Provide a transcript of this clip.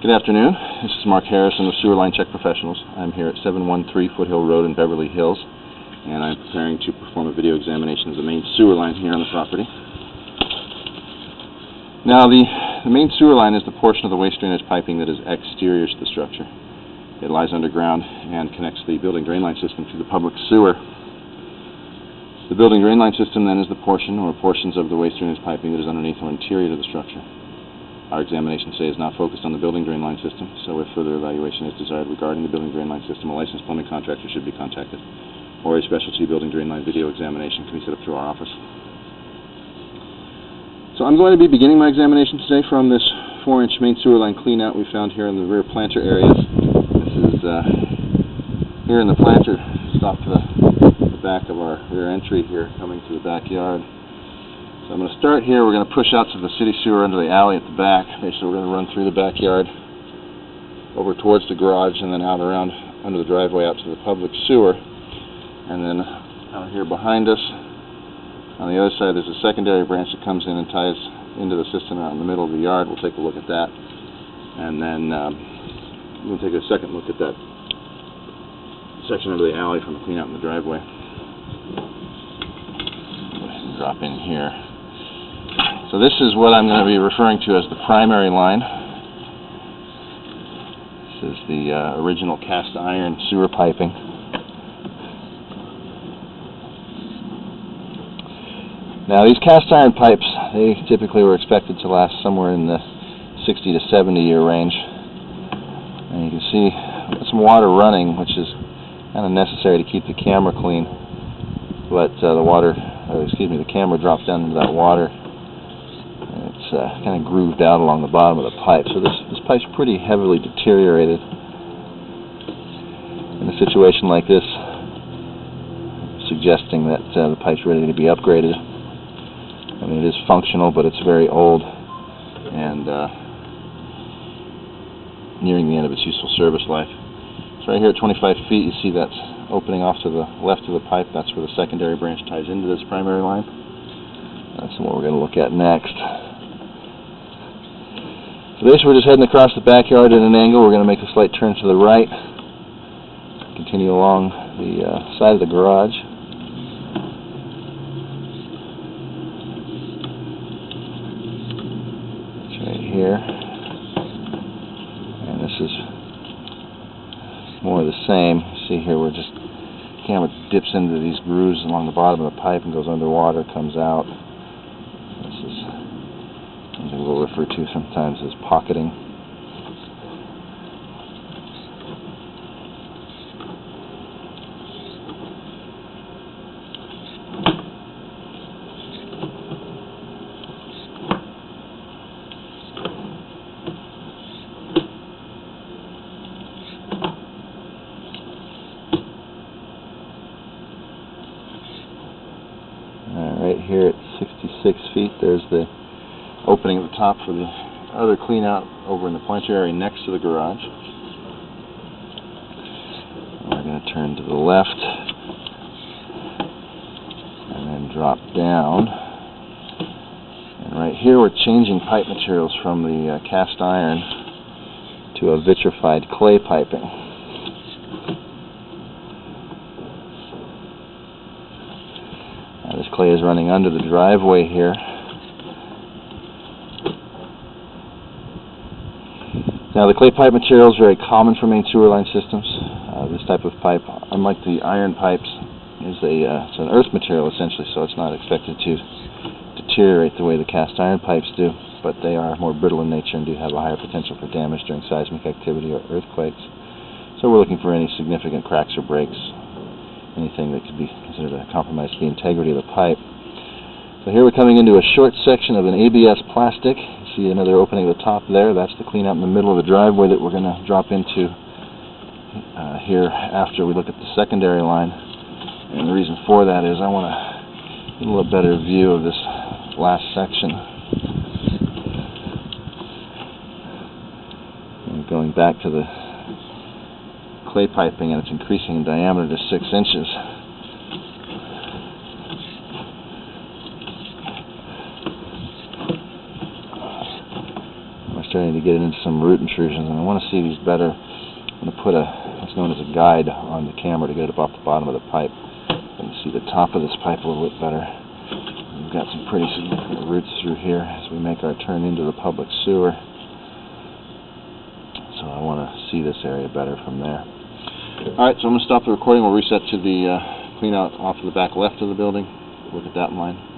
Good afternoon. This is Mark Harrison of Sewer Line Check Professionals. I'm here at 713 Foothill Road in Beverly Hills, and I'm preparing to perform a video examination of the main sewer line here on the property. Now, the main sewer line is the portion of the waste drainage piping that is exterior to the structure. It lies underground and connects the building drain line system to the public sewer. The building drain line system then is the portion or portions of the waste drainage piping that is underneath or interior to the structure. Our examination today is not focused on the building drain line system, so if further evaluation is desired regarding the building drain line system, a licensed plumbing contractor should be contacted, or a specialty building drain line video examination can be set up through our office. So I'm going to be beginning my examination today from this 4-inch main sewer line cleanout we found here in the rear planter areas. This is here in the planter, stop to the back of our rear entry here, coming to the backyard. So I'm going to start here. We're going to push out to the city sewer under the alley at the back. Basically, we're going to run through the backyard, over towards the garage, and then out around under the driveway out to the public sewer. And then out here behind us, on the other side, there's a secondary branch that comes in and ties into the system out in the middle of the yard. We'll take a look at that. And then we'll take a second look at that section under the alley from the clean out in the driveway. Go ahead and drop in here. So this is what I'm going to be referring to as the primary line. This is the original cast iron sewer piping. Now these cast iron pipes, they typically were expected to last somewhere in the 60 to 70 year range. And you can see some water running, which is kind of necessary to keep the camera clean. But the camera drops down into that water. Kind of grooved out along the bottom of the pipe, so this pipe's pretty heavily deteriorated. In a situation like this, suggesting that the pipe's ready to be upgraded. I mean, it is functional, but it's very old and nearing the end of its useful service life. So right here at 25 feet, you see that's opening off to the left of the pipe. That's where the secondary branch ties into this primary line. That's what we're going to look at next. So basically, we're just heading across the backyard at an angle. We're going to make a slight turn to the right, continue along the side of the garage. It's right here, and this is more of the same. See here, the camera dips into these grooves along the bottom of the pipe and goes underwater, comes out. This is something we'll refer to sometimes as pocketing. Right here at 66 feet, there's the opening at the top for the other clean out over in the planter area next to the garage. We're going to turn to the left and then drop down. And right here we're changing pipe materials from the cast iron to a vitrified clay piping. Now this clay is running under the driveway here. Now the clay pipe material is very common for main sewer line systems. This type of pipe, unlike the iron pipes, it's an earth material essentially, so it's not expected to deteriorate the way the cast iron pipes do, but they are more brittle in nature and do have a higher potential for damage during seismic activity or earthquakes. So we're looking for any significant cracks or breaks, anything that could be considered a compromise to the integrity of the pipe. So here we're coming into a short section of an ABS plastic. See another opening at the top there. That's the clean out in the middle of the driveway that we're going to drop into here after we look at the secondary line. And the reason for that is I want to get a little better view of this last section. And going back to the clay piping, and it's increasing in diameter to 6 inches. starting to get into some root intrusions, and I want to see these better. I'm going to put what's known as a guide on the camera to get up off the bottom of the pipe and see the top of this pipe a little bit better. We've got some pretty significant roots through here as we make our turn into the public sewer. So I want to see this area better from there. Alright, so I'm going to stop the recording. We'll reset to the clean out off of the back left of the building. Look at that line.